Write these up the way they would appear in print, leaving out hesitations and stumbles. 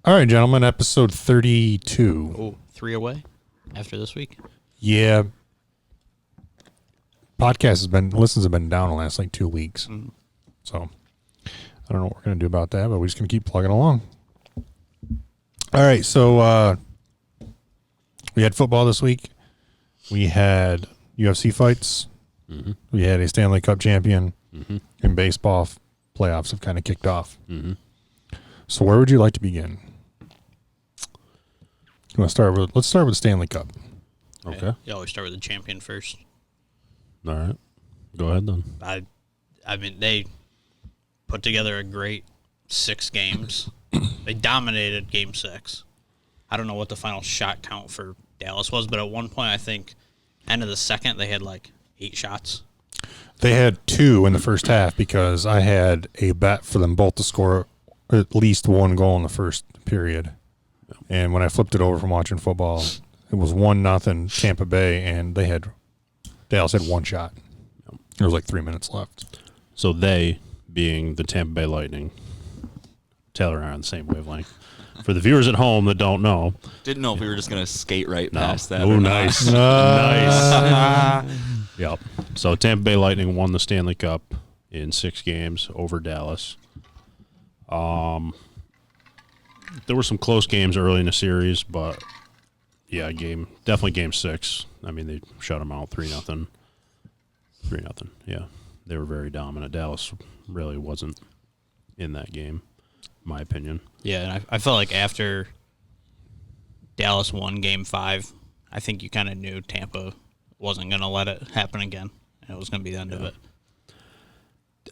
All right, gentlemen, episode 32. Oh, 3 away after this week. Yeah. Listens have been down the last 2 weeks. So I don't know what we're going to do about that, but we're just going to keep plugging along. All right, so we had football this week. We had UFC fights. Mm-hmm. We had a Stanley Cup champion. Mm-hmm. And baseball playoffs have kind of kicked off. Mm-hmm. So where would you like to begin? Let's start with Stanley Cup. Okay. Yeah, you always start with the champion first. All right. Go ahead then. I mean, they put together a great 6 games. They dominated Game 6. I don't know what the final shot count for Dallas was, but at one point, I think, end of the second, they had 8 shots. They had 2 in the first half because I had a bet for them both to score at least 1 goal in the first period. And when I flipped it over from watching football, it was 1-0 Tampa Bay, and Dallas had 1 shot. There was 3 minutes left. So they, being the Tampa Bay Lightning, Taylor and I are on the same wavelength. For the viewers at home that don't know. Didn't know if we were just going to skate right past that. Oh, nice. Nice. Yep. So Tampa Bay Lightning won the Stanley Cup in 6 games over Dallas. There were some close games early in the series, but yeah, definitely game 6. I mean, they shut them out 3-0. 3-0. Yeah, they were very dominant. Dallas really wasn't in that game, in my opinion. Yeah, and I felt like after Dallas won Game 5, I think you kind of knew Tampa wasn't going to let it happen again. And it was going to be the end of it.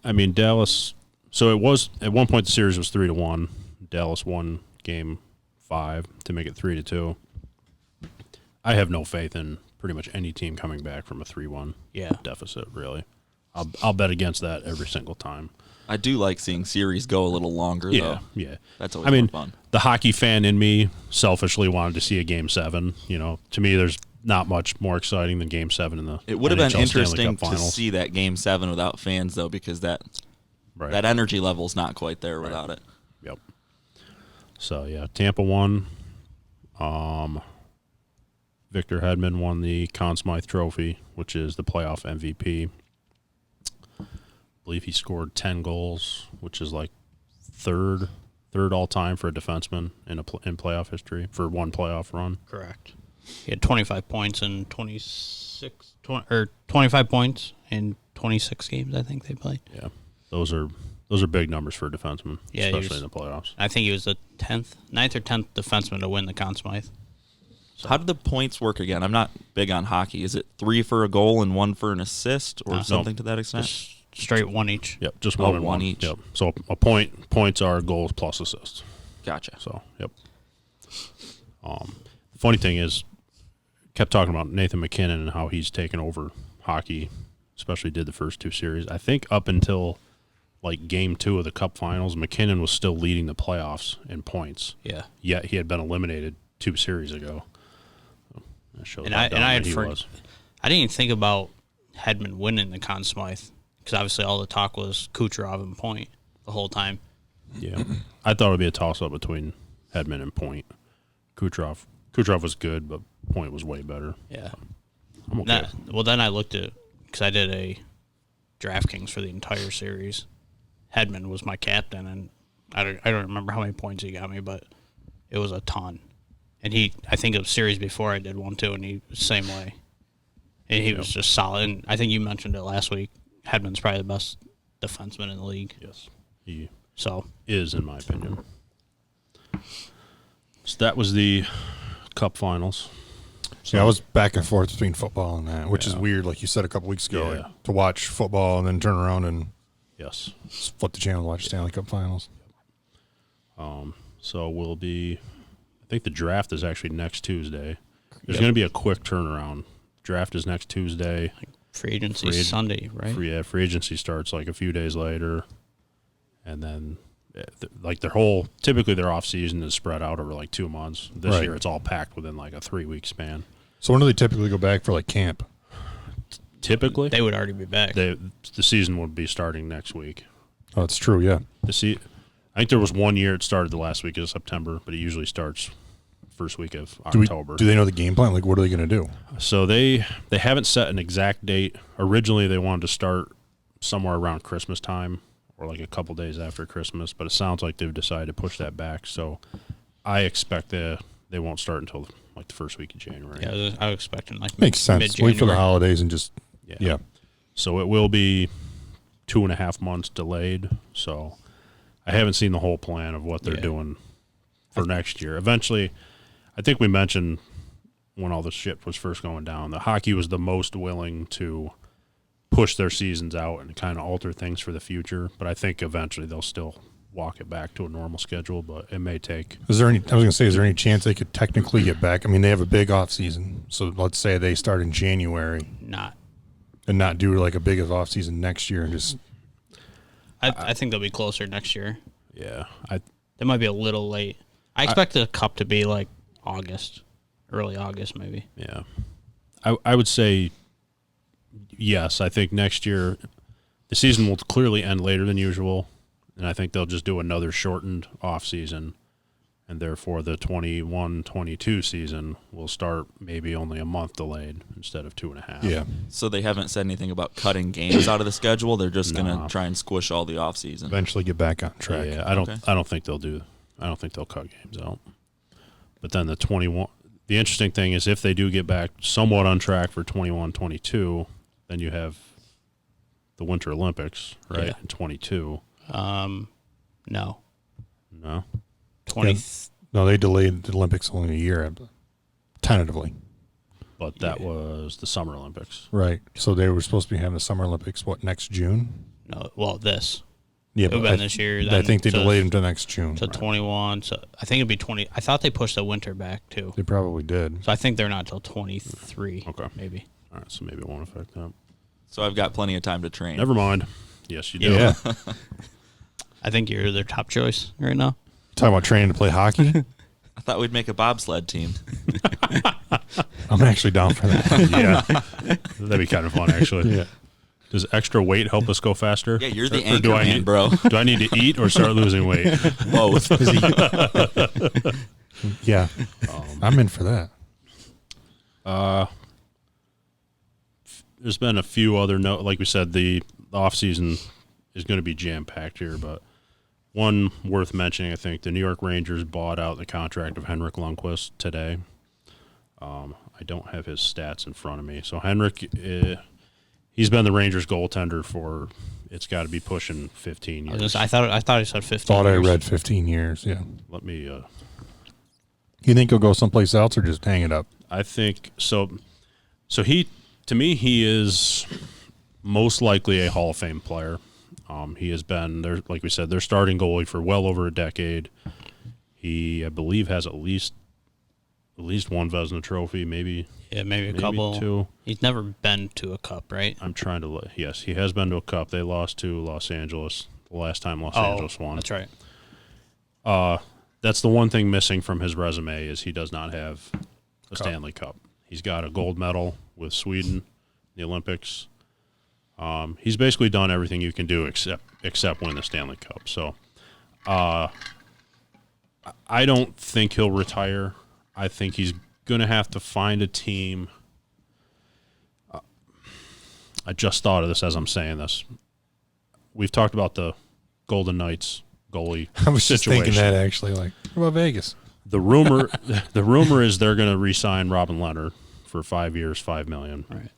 I mean, Dallas. So it was at one point the series was 3-1. Dallas won Game 5 to make it 3-2. I have no faith in pretty much any team coming back from a 3-1 deficit. Really, I'll bet against that every single time. I do like seeing series go a little longer, though. Yeah. That's always more fun. The hockey fan in me selfishly wanted to see a Game 7. To me, there's not much more exciting than Game 7 in the It would have been NHL interesting Stanley Cup to Finals. see that Game 7 without fans, though, because that energy level's not quite there without it. Yep. So, yeah, Tampa won. Victor Hedman won the Conn Smythe Trophy, which is the playoff MVP. I believe he scored 10 goals, which is third all-time for a defenseman in playoff history for one playoff run. Correct. He had 25 points in 25 points in 26 games, I think they played. Yeah. Those are big numbers for a defenseman, especially in the playoffs. I think he was the 9th or 10th defenseman to win the Conn Smythe. So. How did the points work again? I'm not big on hockey. Is it 3 for a goal and 1 for an assist or something to that extent? Just straight 1 each. Yep, just one and one each. Yep. So points are goals plus assists. Gotcha. So, yep. The funny thing is, kept talking about Nathan MacKinnon and how he's taken over hockey, especially did the first 2 series. I think up until Game 2 of the Cup Finals, MacKinnon was still leading the playoffs in points. Yeah. Yet he had been eliminated 2 series ago. That shows and how I dominant he had was. I didn't even think about Hedman winning the Conn Smythe because obviously all the talk was Kucherov and Point the whole time. Yeah, I thought it would be a toss-up between Hedman and Point. Kucherov was good, but Point was way better. Yeah. I'm okay. Then I looked at, because I did a DraftKings for the entire series. Hedman was my captain, and I don't remember how many points he got me, but it was a ton. And I think it was series before I did one too, and he was the same way. And he was just solid. And I think you mentioned it last week. Hedman's probably the best defenseman in the league. Yes, he So is, in my opinion. So that was the Cup Finals. So I was back and forth between football and that, which is weird, like you said a couple weeks ago, to watch football and then turn around and flip the channel and watch Stanley Cup Finals. So we'll be, I think the draft is actually next Tuesday. There's going to be a quick turnaround. Draft is next Tuesday. Free agency Sunday, right? Free agency starts a few days later. And then, typically their off season is spread out over 2 months. This year it's all packed within a 3-week span. So when do they typically go back for camp? Typically, they would already be back. The season would be starting next week. Oh, it's true, yeah. I think there was 1 year it started the last week of September, but it usually starts first week of October. Do they know the game plan? Like, what are they going to do? So they haven't set an exact date. Originally, they wanted to start somewhere around Christmas time or like a couple days after Christmas, but it sounds like they've decided to push that back. So I expect they won't start until like the first week of January. Yeah, I was expecting like Makes sense. mid-January. Wait for the holidays and just yeah. So it will be 2.5 months delayed. So I haven't seen the whole plan of what they're doing for next year. Eventually, I think we mentioned when all this shit was first going down, the hockey was the most willing to push their seasons out and kind of alter things for the future. But I think eventually they'll still walk it back to a normal schedule, but it may take. Is there any chance they could technically get back? I mean, they have a big off season. So let's say they start in January. Not do like a big off season next year and just. I think they'll be closer next year. Yeah. They might be a little late. I expect the Cup to be like August, early August maybe. Yeah. I would say yes. I think next year the season will clearly end later than usual, and I think they'll just do another shortened off season, and therefore the 21-22 season will start maybe only a month delayed instead of 2.5. Yeah. So they haven't said anything about cutting games out of the schedule. They're just going to try and squish all the off season. Eventually get back on track. Yeah, I don't think they'll cut games out. But then the interesting thing is if they do get back somewhat on track for 21-22, then you have the Winter Olympics, right? In 22. No. 20. No, they delayed the Olympics only a year, tentatively. But that was the Summer Olympics. Right. So they were supposed to be having the Summer Olympics, next June? No, well, this. Yeah, it would have been this year. I think they delayed them to next June. To 21. So I think it'd be 20. I thought they pushed the winter back, too. They probably did. So I think they're not till 23. Okay. Maybe. All right, so maybe it won't affect that. So I've got plenty of time to train. Never mind. Yes, you do. Yeah. I think you're their top choice right now. Talking about training to play hockey? I thought we'd make a bobsled team. I'm actually down for that. Yeah. That'd be kind of fun, actually. Yeah. Does extra weight help us go faster? Yeah, you're the anchor man, bro. Do I need to eat or start losing weight? Both. Yeah. I'm in for that. There's been a few other like we said, the off season is going to be jam packed here, but one worth mentioning, I think the New York Rangers bought out the contract of Henrik Lundqvist today. I don't have his stats in front of me. So Henrik, he's been the Rangers goaltender for it's got to be pushing 15 years. I thought he said 15. Thought years. I read 15 years. Yeah. Let me. You think he'll go someplace else or just hang it up? I think so. So to me, he is most likely a Hall of Fame player. He has been there, like we said, their starting goalie for well over a decade. He, I believe, has at least one Vezina trophy, maybe a couple. 2. He's never been to a cup, right? I'm trying to look. Yes, he has been to a cup. They lost to Los Angeles the last time Los Angeles won. That's right. That's the one thing missing from his resume is he does not have a Stanley Cup. He's got a gold medal with Sweden in the Olympics. He's basically done everything you can do except win the Stanley Cup. So I don't think he'll retire. I think he's going to have to find a team. I just thought of this as I'm saying this. We've talked about the Golden Knights goalie I was just situation. thinking that actually. Like, what about Vegas? The rumor is they're going to re-sign Robin Lehner for 5 years, $5 million. Right.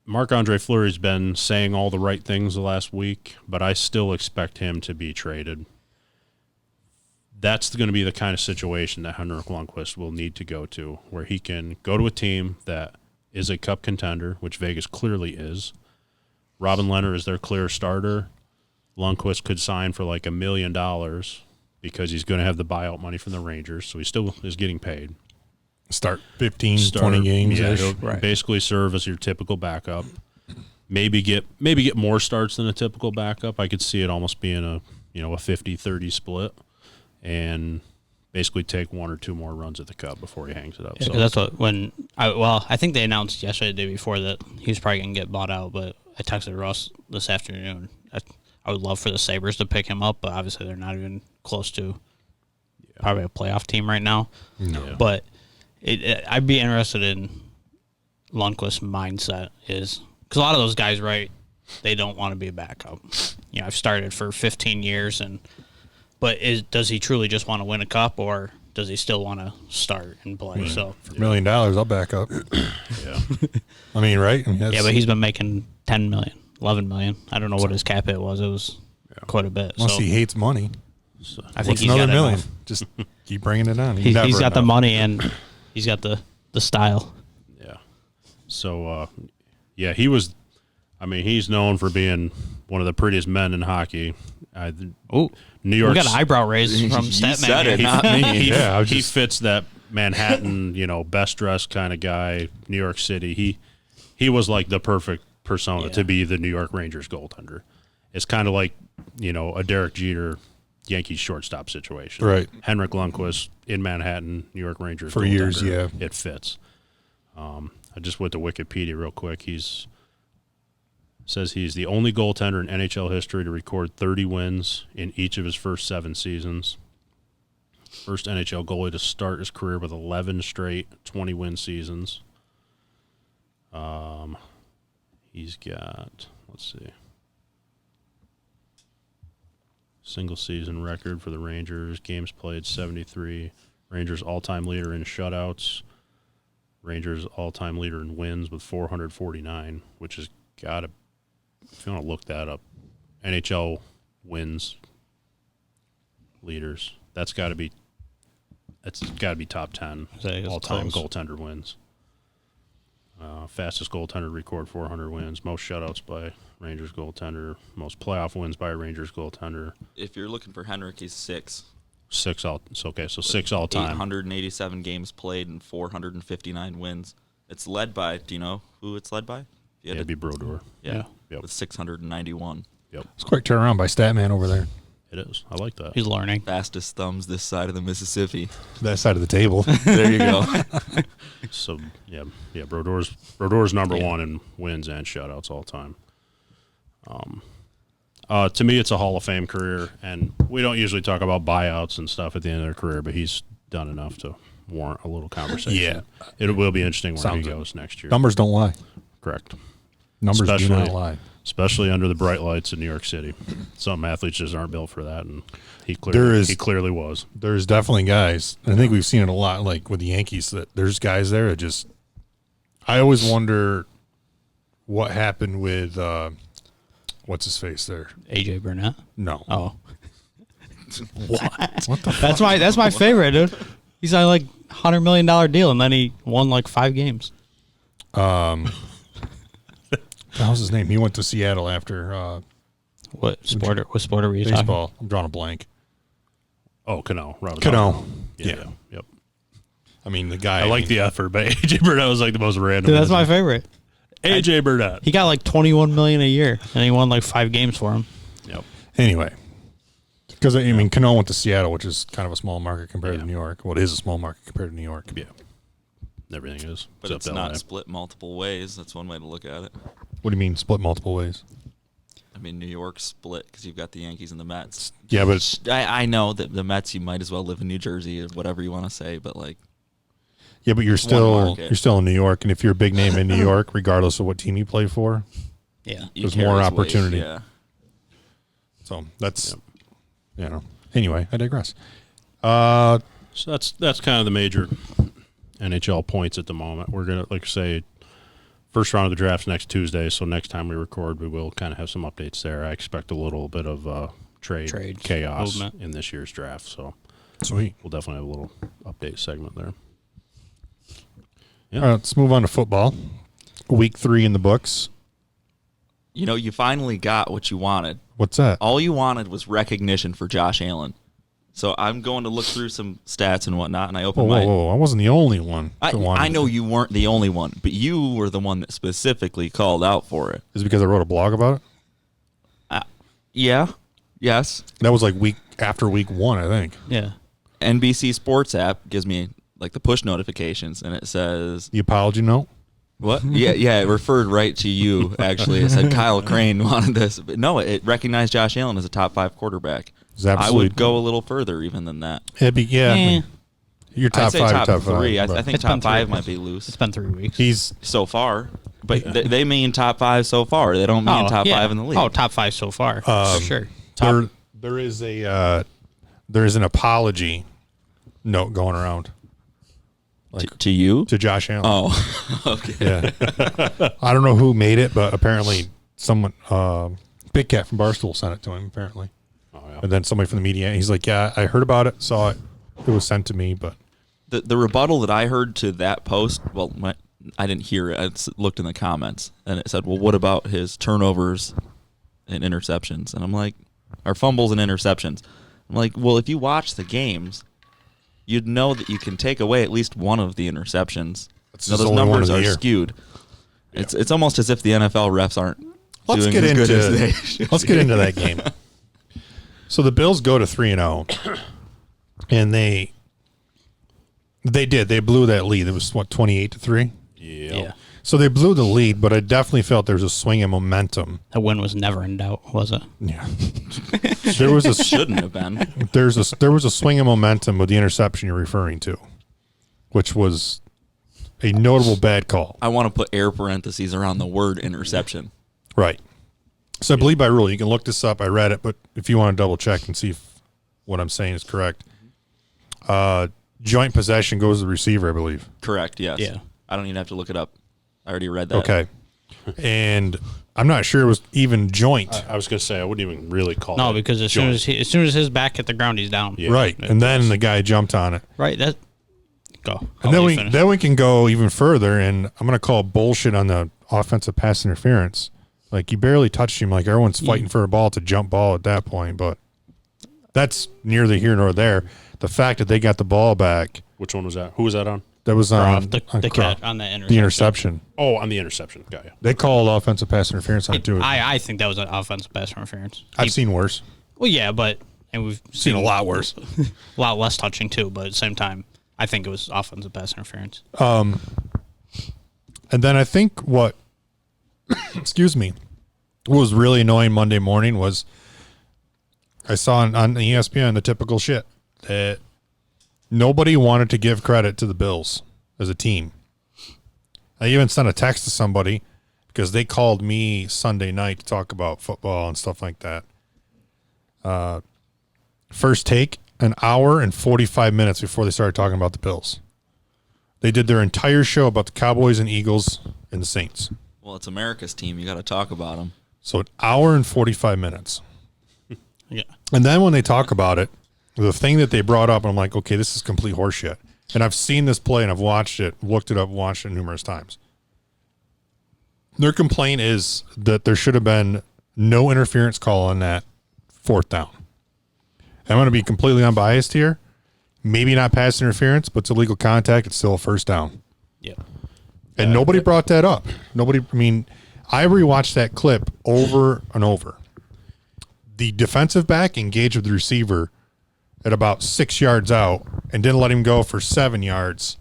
Marc-Andre Fleury's been saying all the right things the last week, but I still expect him to be traded. That's going to be the kind of situation that Henrik Lundqvist will need to go to, where he can go to a team that is a cup contender, which Vegas clearly is. Robin Lehner is their clear starter. Lundqvist could sign for like $1 million because he's going to have the buyout money from the Rangers, so he still is getting paid. Start 15, 20 games. Yeah, he'll basically serve as your typical backup. Maybe get more starts than a typical backup. I could see it almost being a 50-30 split, and basically take 1 or 2 more runs at the cup before he hangs it up. Yeah, so that's what I think they announced yesterday, the day before, that he was probably gonna get bought out. But I texted Russ this afternoon. I would love for the Sabres to pick him up, but obviously they're not even close to probably a playoff team right now. No. But I'd be interested in Lundqvist's mindset is because a lot of those guys, right, they don't want to be a backup. I've started for 15 years, but does he truly just want to win a cup, or does he still want to start and play? So For $1 million, I'll back up. Yeah. I mean, right? I mean, yeah, but he's been making $10 million, $11 million. I don't know what his cap hit was. It was quite a bit. Unless so he hates money. I think What's he's another got $1 million? enough. Just keep bringing it on. He's got the money and he's got the style. Yeah. So, he was. I mean, he's known for being one of the prettiest men in hockey. Oh, New York. We got an eyebrow raise from You Statman. said it, not me. He fits that Manhattan, best dressed kind of guy. New York City. He was like the perfect persona to be the New York Rangers goaltender. It's kind of like a Derek Jeter Yankees shortstop situation. Right. Henrik Lundqvist in Manhattan, New York Rangers For goaltender. years, yeah. It fits. I just went to Wikipedia real quick. Says he's the only goaltender in NHL history to record 30 wins in each of his first 7 seasons. First NHL goalie to start his career with 11 straight 20-win seasons. He's got, let's see, single season record for the Rangers. Games played 73. Rangers all-time leader in shutouts. Rangers all-time leader in wins with 449, which has got to, if you want to look that up, NHL wins leaders. That's got to be top 10 all-time goaltender wins. Fastest goaltender to record 400 wins. Most shutouts by Rangers goaltender. Most playoff wins by a Rangers goaltender. If you're looking for Henrik, he's 6. 6 all. So okay, so 6 all time. 887 games played and 459 wins. It's led by. Do you know who it's led by? It'd be Brodeur. Yeah. Yep. With 691. Yep. It's quite turn around by Statman over there. It is. I like that. He's learning. Fastest thumbs this side of the Mississippi. That side of the table. There you go. So Brodeur's number 1 in wins and shutouts all time. To me, it's a Hall of Fame career, and we don't usually talk about buyouts and stuff at the end of their career, but he's done enough to warrant a little conversation. Yeah. It will be interesting where Sounds he good. goes next year. Numbers don't lie. Correct. Numbers do not lie. Especially under the bright lights in New York City. Some athletes just aren't built for that, and he clearly was. There's definitely guys. I think we've seen it a lot, like with the Yankees, that there's guys there that just. I always wonder what happened with what's his face there. AJ Burnett. No. Oh, What the that's my favorite, dude. He's on like $100 million deal, and then he won like 5 games. how's his name? He went to Seattle after What sport are you talking? baseball. I'm drawing a blank. Oh, Cano. Cano. Yeah. Yep. I mean, the guy. I like the effort, but AJ Burnett was like the most random. Dude, that's my favorite. AJ Burnett. He got like $21 million a year, and he won like 5 games for him. Yep. Anyway, because I mean, Cano went to Seattle, which is kind of a small market compared to New York. Well, it is a small market compared to New York. Yeah. Everything is. But it's not split multiple ways. That's one way to look at it. What do you mean split multiple ways? I mean, New York's split because you've got the Yankees and the Mets. Yeah, but it's, I know that the Mets, you might as well live in New Jersey or whatever you want to say, but like. yeah, but you're still in New York, and if you're a big name in New York, regardless of what team you play for, Yeah. there's more opportunity. Yeah. So that's Anyway, I digress. So that's kind of the major NHL points at the moment. We're gonna, like I say, first round of the draft's next Tuesday, so next time we record, we will kind of have some updates there. I expect a little bit of trade chaos movement in this year's draft, so sweet. we'll definitely have a little update segment there. Yeah. All right, let's move on to football. Week 3 in the books. You know, you finally got what you wanted. What's that? All you wanted was recognition for Josh Allen. So I'm going to look through some stats and whatnot, and I opened Whoa! I wasn't the only one. I know you weren't the only one, but you were the one that specifically called out for it. Is it because I wrote a blog about it? Yeah. Yes. That was like after week 1, I think. Yeah. NBC Sports app gives me like the push notifications, and it says The apology note? What? Yeah, it referred right to you, actually. It said Kyle Crane wanted this. But no, it recognized Josh Allen as a top 5 quarterback. I would go a little further even than that. It'd be, I mean, you're top I'd say 5, top 3. 5. I think top 5 might be loose. It's been 3 weeks. He's so far. But they mean top 5 so far. They don't mean top 5 in the league. Oh, top 5 so far. For sure. There is an apology note going around. Like, to you? To Josh Allen. Oh, okay. Yeah. I don't know who made it, but apparently someone, Big Cat from Barstool sent it to him, apparently. Oh, yeah. And then somebody from the media, he's like, yeah, I heard about it, saw it. It was sent to me, but. The rebuttal that I heard to that post, well, I didn't hear it. I looked in the comments, and it said, well, what about his turnovers and interceptions? And I'm like, or fumbles and interceptions. I'm like, well, if you watch the games, you'd know that you can take away at least one of the interceptions. Now, those numbers are skewed. Yeah. It's almost as if the NFL refs aren't doing as good as they should. Let's get into that game. So the Bills go to 3-0, and they did. They blew that lead. It was, 28-3? Yeah. So they blew the lead, but I definitely felt there was a swing in momentum. That win was never in doubt, was it? Yeah. There was a shouldn't have been. There was a swing in momentum with the interception you're referring to, which was a notable bad call. I want to put air parentheses around the word interception. Right. So I believe by rule, you can look this up. I read it, but if you want to double check and see if what I'm saying is correct, joint possession goes to the receiver, I believe. Correct. Yes. Yeah. I don't even have to look it up. I already read that. Okay. And I'm not sure it was even joint. I was going to say, I wouldn't even really call it. No, because as soon as his back hit the ground, he's down. Yeah. Right. And then the guy jumped on it. Right. Go. And then we can go even further, and I'm going to call bullshit on the offensive pass interference. Like, you barely touched him. Like, everyone's fighting for a ball. It's a jump ball at that point. But that's neither here nor there. The fact that they got the ball back. Which one was that? Who was that on? That was on the catch on the interception. The interception. Oh, on the interception. Got you. They called offensive pass interference on it, too. I think that was an offensive pass interference. I've seen worse. Well, yeah, and we've Seen a lot worse. A lot less touching, too. But at the same time, I think it was offensive pass interference. And then I think what excuse me, what was really annoying Monday morning was I saw on ESPN the typical shit that nobody wanted to give credit to the Bills as a team. I even sent a text to somebody because they called me Sunday night to talk about football and stuff like that. First take, an hour and 45 minutes before they started talking about the Bills. They did their entire show about the Cowboys and Eagles and the Saints. Well, it's America's team. You got to talk about them. So an hour and 45 minutes. Yeah. And then when they talk about it, the thing that they brought up, I'm like, okay, this is complete horseshit. And I've seen this play and I've watched it, looked it up, watched it numerous times. Their complaint is that there should have been no interference call on that fourth down. I'm going to be completely unbiased here. Maybe not pass interference, but it's illegal contact. It's still a first down. Yeah. And nobody brought that up. I rewatched that clip over and over. The defensive back engaged with the receiver at about 6 yards out and didn't let him go for 7 yards.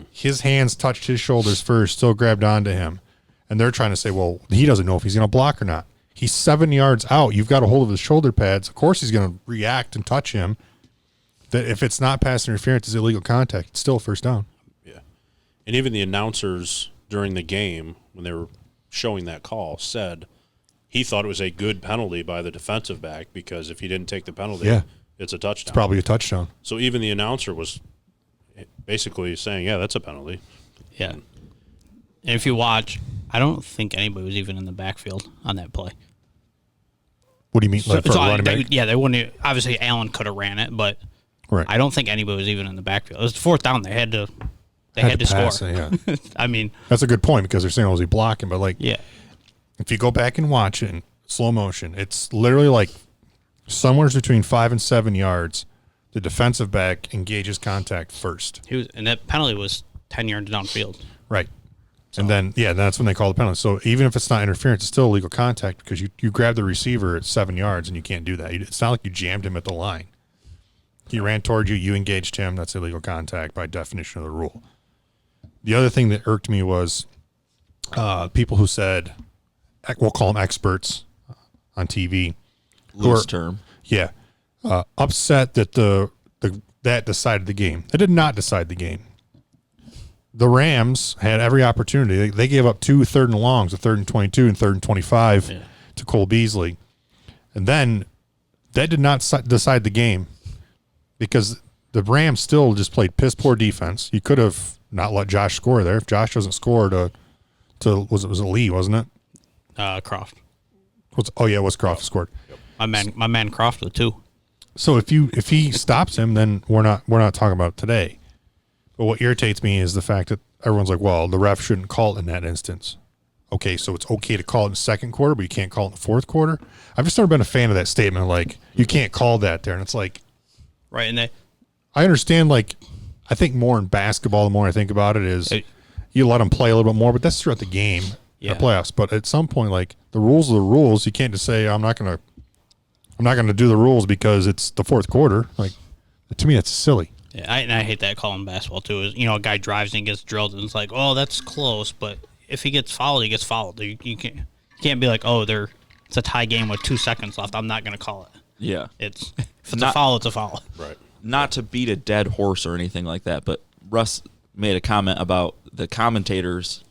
His hands touched his shoulders first, still grabbed onto him. And they're trying to say, well, he doesn't know if he's going to block or not. He's 7 yards out. You've got a hold of his shoulder pads. Of course he's going to react and touch him. That if it's not pass interference, it's illegal contact. It's still a first down. Yeah. And even the announcers during the game, when they were showing that call, said he thought it was a good penalty by the defensive back because if he didn't take the penalty, it's a touchdown. It's probably a touchdown. So even the announcer was basically saying, yeah, that's a penalty. Yeah. And if you watch, I don't think anybody was even in the backfield on that play. What do you mean? Like for a running back? They wouldn't. Obviously, Allen could have ran it, but right. I don't think anybody was even in the backfield. It was the fourth down. They had to score. It, yeah. I mean, that's a good point because they're saying, was he blocking? But yeah, if you go back and watch it in slow motion, it's literally like somewhere between 5 and 7 yards. The defensive back engages contact first. And that penalty was 10 yards downfield. Right. So. And then, that's when they call the penalty. So even if it's not interference, it's still illegal contact because you grab the receiver at 7 yards and you can't do that. It's not like you jammed him at the line. He ran toward you, you engaged him. That's illegal contact by definition of the rule. The other thing that irked me was people who said, we'll call them experts on TV. Loose term. Yeah. Upset that that decided the game. It did not decide the game. The Rams had every opportunity. They gave up 2 third and longs, a 3rd and 22 and 3rd and 25 to Cole Beasley. And then that did not decide the game because the Rams still just played piss poor defense. You could have not let Josh score there. If Josh doesn't score was it Lee, wasn't it? Croft. It was Croft scored. Yep. My man Croft with 2. So if he stops him, then we're not talking about it today. But what irritates me is the fact that everyone's like, well, the ref shouldn't call it in that instance. Okay, so it's okay to call it in the second quarter, but you can't call it in the fourth quarter? I've just never been a fan of that statement, like, you can't call that there. And it's like... Right, and I understand, like, I think more in basketball, the more I think about it, is you let them play a little bit more, but that's throughout the game, the playoffs. But at some point, like, the rules are the rules. You can't just say, I'm not going to do the rules because it's the fourth quarter. Like, to me, that's silly. Yeah, I hate that call in basketball too. Is a guy drives and gets drilled, and it's like, oh, that's close. But if he gets fouled, he gets fouled. You can't be like, oh, it's a tie game with 2 seconds left. I'm not going to call it. Yeah, if it's a foul, it's a foul. Right. Not to beat a dead horse or anything like that, but Russ made a comment about the commentators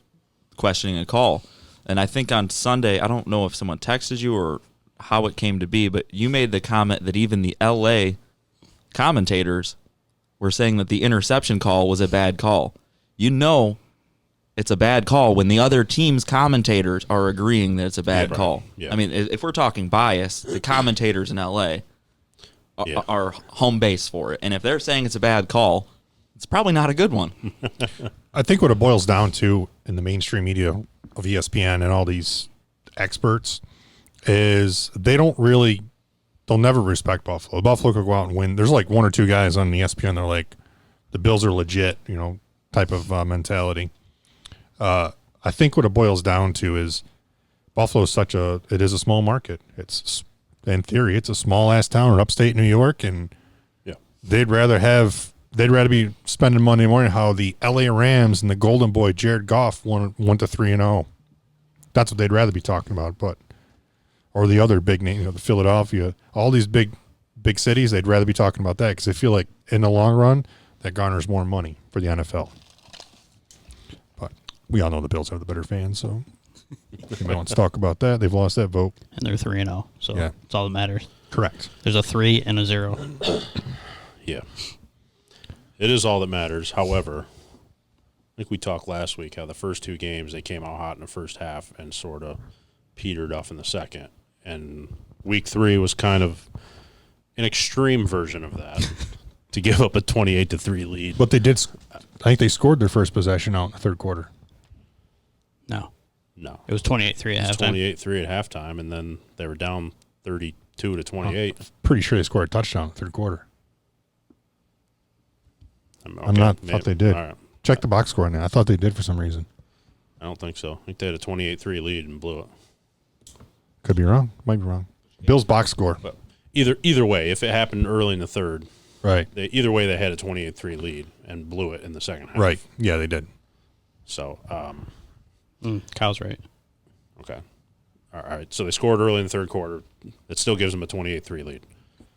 questioning a call, and I think on Sunday, I don't know if someone texted you or how it came to be, but you made the comment that even the LA commentators were saying that the interception call was a bad call. It's a bad call when the other team's commentators are agreeing that it's a bad call. Yeah. I mean, if we're talking bias, the commentators in LA are home base for it. And if they're saying it's a bad call, it's probably not a good one. I think what it boils down to in the mainstream media of ESPN and all these experts is they'll never respect Buffalo. Buffalo could go out and win. There's like 1 or 2 guys on ESPN that are like, the Bills are legit, type of mentality. I think what it boils down to is Buffalo is it is a small market. It's, in theory, it's a small ass town in upstate New York, and they'd rather be spending money more on how the LA Rams and the Golden Boy Jared Goff went to 3-0. That's what they'd rather be talking about, or the other big name, the Philadelphia, all these big cities, they'd rather be talking about that because they feel like in the long run that garners more money for the NFL. But we all know the Bills have the better fans, so if anybody wants to talk about that, they've lost that vote. And they're 3-0, so that's all that matters. Correct. There's a 3 and a 0. Yeah. It is all that matters. However, I think we talked last week how the first 2 games, they came out hot in the first half and sort of petered off in the second. And week 3 was kind of an extreme version of that to give up a 28-3 lead. But they did. I think they scored their first possession out in the third quarter. No. It was 28-3 at halftime. 28-3 at halftime, and then they were down 32-28. Pretty sure they scored a touchdown in the third quarter. Thought they did. All right. Check the box score on that. I thought they did for some reason. I don't think so. I think they had a 28-3 lead and blew it. Could be wrong. Might be wrong. Bill's box score. But either way, if it happened early in the third, right? Either way, they had a 28-3 lead and blew it in the second half. Right. Yeah, they did. So, Kyle's right. Okay. All right. So they scored early in the third quarter. It still gives them a 28-3 lead.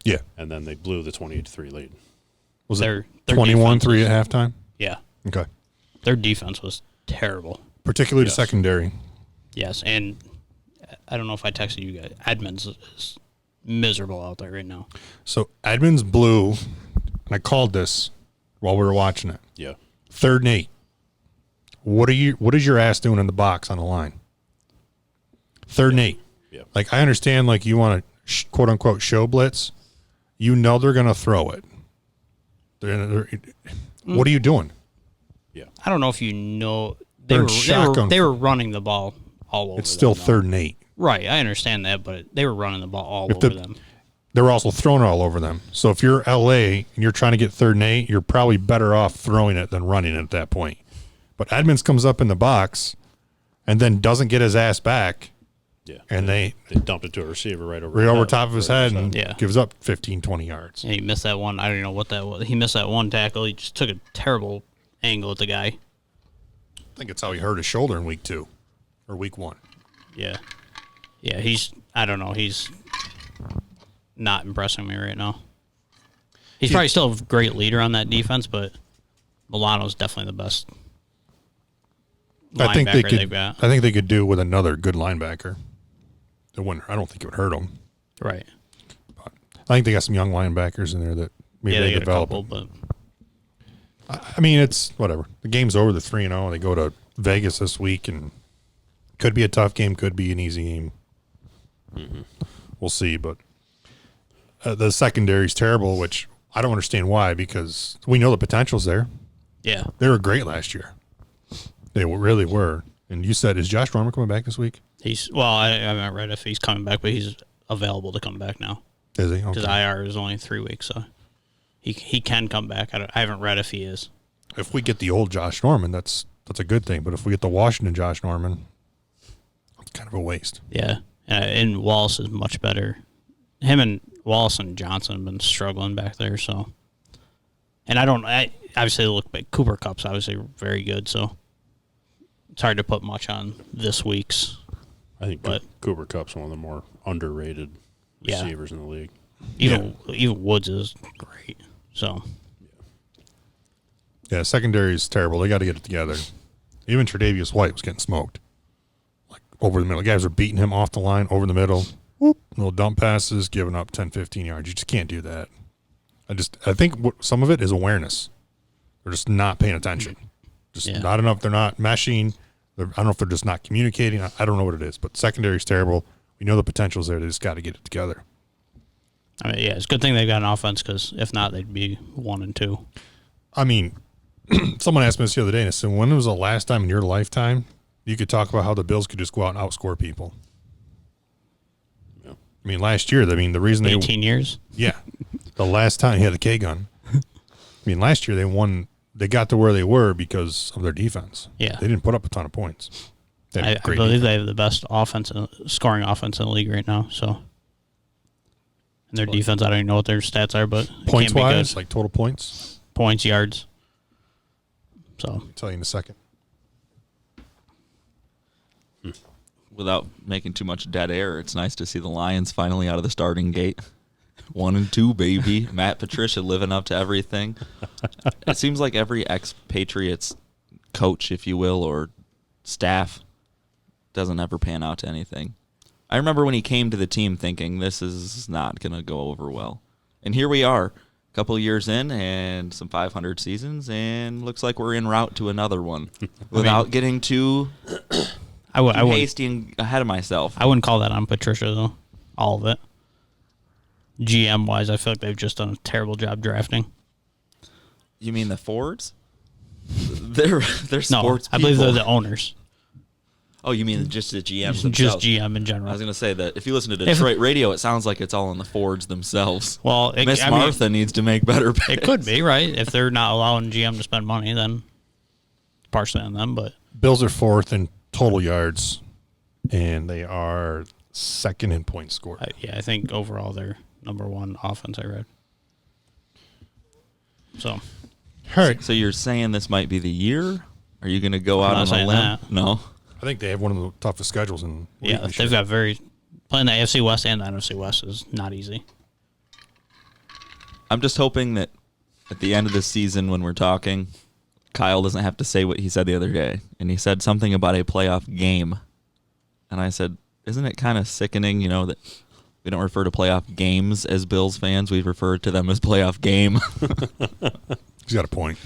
Yeah. And then they blew the 28-3 lead. Was it 21-3 at halftime? Yeah. Okay. Their defense was terrible. Particularly the secondary. Yes, and I don't know if I texted you guys. Edmonds is miserable out there right now. So Edmonds blew, and I called this while we were watching it. Yeah. 3rd and 8. What is your ass doing in the box on the line? 3rd and 8. Yeah. Like, I understand, like, you want to quote unquote show blitz. You know they're going to throw it. What are you doing? Yeah. I don't know if you know they were running the ball all over. It's still them, 3rd and 8. Right, I understand that, but they were running the ball all over them. They were also throwing it all over them. So if you're LA and you're trying to get 3rd and 8, you're probably better off throwing it than running it at that point. But Edmonds comes up in the box and then doesn't get his ass back. Yeah. And they dumped it to a receiver right over top of his head and gives up 15, 20 yards. And he missed that one. I don't even know what that was. He missed that one tackle. He just took a terrible angle at the guy. I think it's how he hurt his shoulder in week 2. or week 1. Yeah. Yeah, I don't know, he's not impressing me right now. He's probably still a great leader on that defense, but Milano's definitely the best linebacker they've got. I think they could do with another good linebacker. I don't think it would hurt them. Right. But I think they got some young linebackers in there that maybe they develop. A couple, but I mean, it's whatever. The game's over. They're 3-0. They go to Vegas this week, and could be a tough game, could be an easy game. Mm-hmm. We'll see. But the secondary's terrible, which I don't understand why, because we know the potential's there. Yeah. They were great last year. They really were. And you said, is Josh Norman coming back this week? I haven't read if he's coming back, but he's available to come back now. Is he? Because Okay. IR is only 3 weeks, so he can come back. I haven't read if he is. If we get the old Josh Norman, that's a good thing. But if we get the Washington Josh Norman, it's kind of a waste. Yeah. And Wallace is much better. Him and Wallace and Johnson have been struggling back there, so. And I obviously look back. Cooper Kupp's obviously very good, so it's hard to put much on this week's. I think Cooper Kupp's one of the more underrated receivers in the league. Even Woods is great. So Yeah, secondary is terrible. They got to get it together. Even Tre'Davious White was getting smoked. Like over the middle. Guys are beating him off the line, over the middle. Whoop, little dump passes, giving up 10, 15 yards. You just can't do that. I think some of it is awareness. They're just not paying attention. Not enough. They're not meshing. I don't know if they're just not communicating. I don't know what it is, but secondary is terrible. We know the potential's there. They just got to get it together. I mean, yeah, it's a good thing they've got an offense, because if not, they'd be 1-2. I mean, someone asked me this the other day, and I said, when was the last time in your lifetime you could talk about how the Bills could just go out and outscore people? Yeah. I mean, last year, the reason 18 years? Yeah. The last time he had the K-gun. I mean, last year they won. They got to where they were because of their defense. Yeah. They didn't put up a ton of points. I believe they have the best scoring offense in the league right now. So, and their defense, I don't even know what their stats are, but points wise, like total points, yards. So, I'll tell you in a second. Without making too much dead air, it's nice to see the Lions finally out of the starting gate. 1-2, baby. Matt Patricia living up to everything. It seems like every ex-Patriots coach, if you will, or staff doesn't ever pan out to anything. I remember when he came to the team thinking this is not going to go over well. And here we are, a couple of years in and some 500 seasons, and looks like we're en route to another one without getting too hasty and ahead of myself. I wouldn't call that on Patricia, though, all of it. GM-wise, I feel like they've just done a terrible job drafting. You mean the Fords? They're sports people. I believe they're the owners. Oh, you mean just the GMs themselves? Just GM in general. I was going to say that if you listen to Detroit radio, it sounds like it's all on the Fords themselves. Well, Miss Martha needs to make better picks. It could be, right? If they're not allowing GM to spend money, then partially on them. But Bills are fourth in total yards, and they are second in points scored. I think overall they're number one offense, I read. So, all right. So you're saying this might be the year? Are you going to go out on a limb? That. No. I think they have one of the toughest schedules in the league. They've got playing the AFC West and the NFC West is not easy. I'm just hoping that at the end of the season when we're talking, Kyle doesn't have to say what he said the other day. And he said something about a playoff game. And I said, isn't it kind of sickening, that we don't refer to playoff games as Bills fans. We refer to them as playoff game. He's got a point.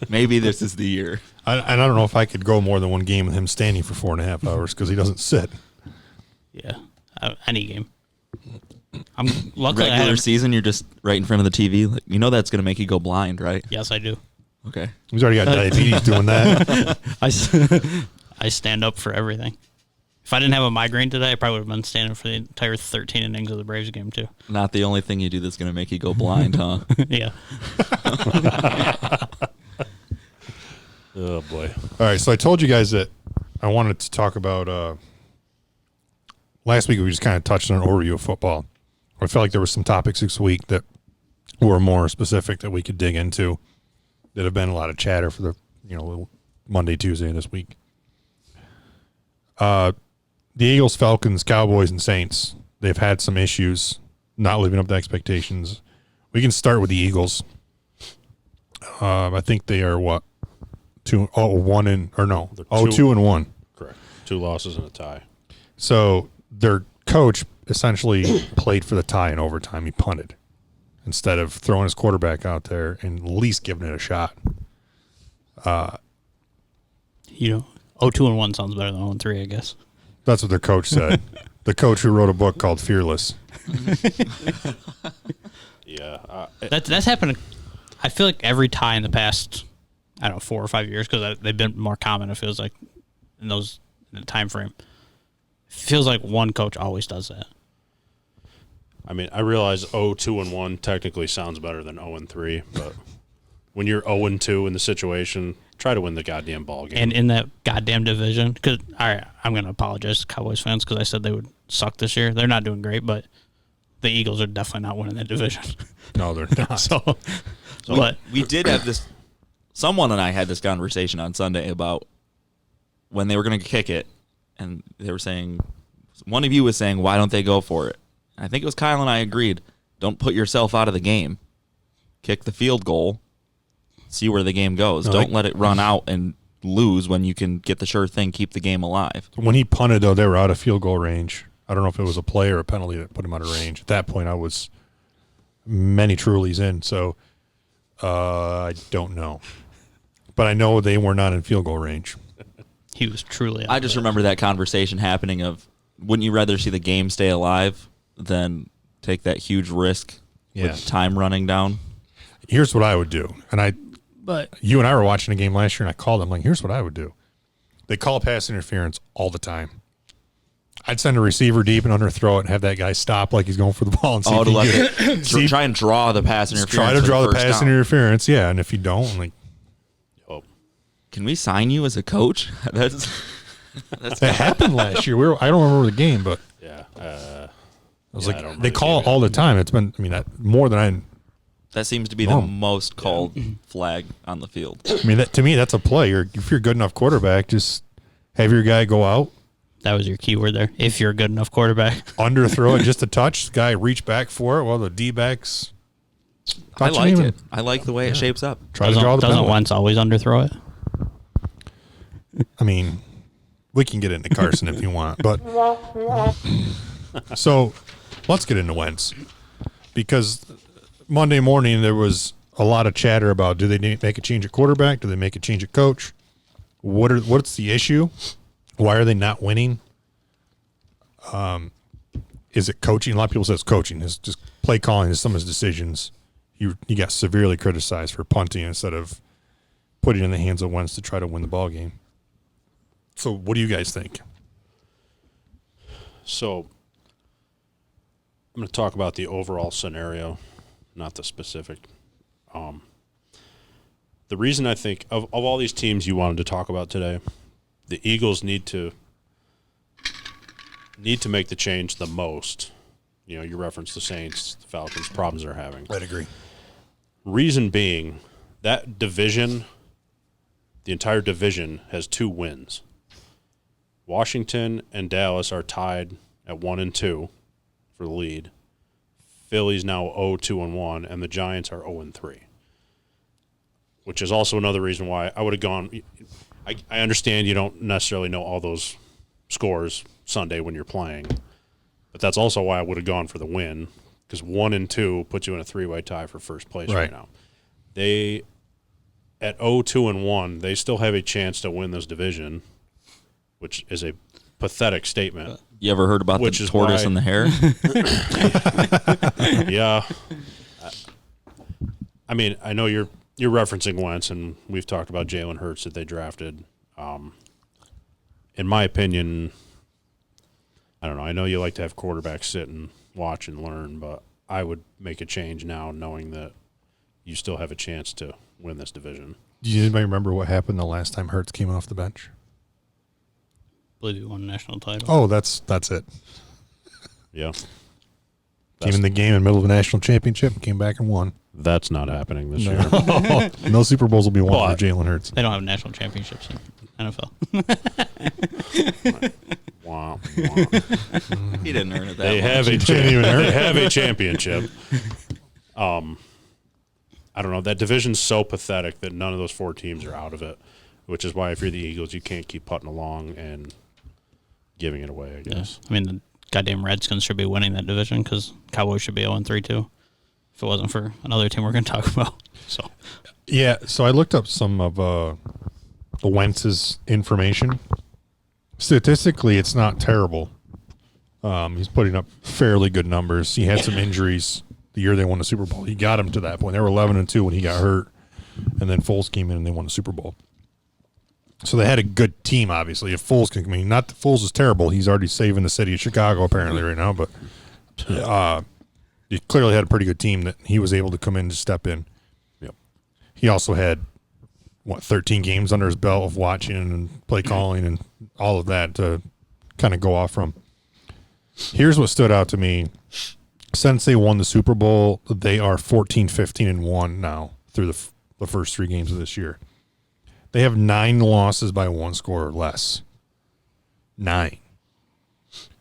Maybe this is the year. I don't know if I could go more than one game with him standing for 4.5 hours because he doesn't sit. Yeah, any game. I'm luckily Regular season, you're just right in front of the TV. That's going to make you go blind, right? Yes, I do. Okay. He's already got diabetes doing that. I stand up for everything. If I didn't have a migraine today, I probably would have been standing for the entire 13 innings of the Braves game, too. Not the only thing you do that's going to make you go blind, huh? Yeah. Oh, boy. All right, so I told you guys that I wanted to talk about last week we just kind of touched on an overview of football. I felt like there were some topics this week that were more specific that we could dig into that have been a lot of chatter for the Monday, Tuesday this week. The Eagles, Falcons, Cowboys, and Saints, they've had some issues not living up to expectations. We can start with the Eagles. I think they are what? 2-1 and 1. Correct. 2 losses and a tie. So their coach essentially played for the tie in overtime. He punted instead of throwing his quarterback out there and at least giving it a shot. 2-1 sounds better than 0-3, I guess. That's what their coach said. The coach who wrote a book called Fearless. Yeah. That's happened. I feel like every tie in the past, 4 or 5 years, because they've been more common. It feels like in the time frame. It feels like one coach always does that. I mean, I realize 2-1 technically sounds better than 0-3, but when you're 0-2 in the situation, try to win the goddamn ball game. And in that goddamn division, because I'm going to apologize to Cowboys fans because I said they would suck this year. They're not doing great, but the Eagles are definitely not winning that division. No, they're not. But we did have this. Someone and I had this conversation on Sunday about when they were going to kick it, and they were saying, one of you was saying, why don't they go for it? And I think it was Kyle and I agreed, don't put yourself out of the game. Kick the field goal, see where the game goes. Don't let it run out and lose when you can get the sure thing, keep the game alive. When he punted, though, they were out of field goal range. I don't know if it was a play or a penalty that put him out of range. At that point, I was many Trulies in, so I don't know. But I know they were not in field goal range. he was truly out I just remember that conversation happening of, wouldn't you rather see the game stay alive than take that huge risk with time running down? Here's what I would do. But You and I were watching a game last year, and I called them, like, here's what I would do. They call pass interference all the time. I'd send a receiver deep and underthrow it and have that guy stop like he's going for the ball and see if he can get it. Try and draw the pass interference. Try to draw the first pass down. interference, yeah. And if you don't, like, Can we sign you as a coach? That's that happened last year. I don't remember the game, but Yeah. I was I don't like, remember they the call game all the time. It's been, more than I. That seems to be the most called flag on the field. To me, that's a play. If you're a good enough quarterback, just have your guy go out, that was your key word there. If you're a good enough quarterback. underthrow it just a touch. The guy reach back for it while the D-backs. I like it. I like the way it shapes up. Try to draw the Doesn't penalty. Wentz always underthrow it? We can get into Carson if you want, but so let's get into Wentz, because Monday morning there was a lot of chatter about, do they make a change at quarterback? Do they make a change at coach? What's the issue? Why are they not winning? Is it coaching? A lot of people say it's coaching. It's just play calling. Is some of his decisions. You got severely criticized for punting instead of putting it in the hands of Wentz to try to win the ball game. So what do you guys think? So I'm going to talk about the overall scenario, not the specific. The reason I think of all these teams you wanted to talk about today, the Eagles need to make the change the most. You referenced the Saints, the Falcons, problems they're having. I'd agree. Reason being, that division, the entire division has 2 wins. Washington and Dallas are tied at 1-2 for the lead. Philly's now 0-2-1, and the Giants are 0-3. Which is also another reason why I would have gone. I understand you don't necessarily know all those scores Sunday when you're playing, but that's also why I would have gone for the win, because 1-2 puts you in a 3-way tie for first place right now. They, at 0-2-1, they still have a chance to win this division, which is a pathetic statement. You ever heard about the tortoise and the hare? Yeah. I know you're referencing Wentz, and we've talked about Jalen Hurts that they drafted. In my opinion, I don't know. I know you like to have quarterbacks sit and watch and learn, but I would make a change now knowing that you still have a chance to win this division. Do you anybody remember what happened the last time Hurts came off the bench? I believe he won a national title. Oh, that's it. Yeah. Came in the game in the middle of a national championship and came back and won. That's not happening this year. No Super Bowls will be won for Jalen Hurts. They don't have national championships in NFL. Wow. He didn't earn it that They much. have a championship. I don't know. That division's so pathetic that none of those 4 teams are out of it, which is why if you're the Eagles, you can't keep putting along and giving it away, I guess. I mean, the goddamn Redskins should be winning that division because Cowboys should be 0-3 too. If it wasn't for another team we're going to talk about. So I looked up some of the Wentz's information. Statistically, it's not terrible. He's putting up fairly good numbers. He had some injuries the year they won the Super Bowl. He got him to that point. They were 11-2 when he got hurt, and then Foles came in and they won the Super Bowl. So they had a good team, obviously. If Foles can come in, not that Foles is terrible. He's already saving the city of Chicago apparently right now, but he clearly had a pretty good team that he was able to come in to step in. Yep. He also had 13 games under his belt of watching and play calling and all of that to kind of go off from. Here's what stood out to me. Since they won the Super Bowl, they are 14-15-1 now through the first 3 games of this year. They have 9 losses by 1 score or less. 9.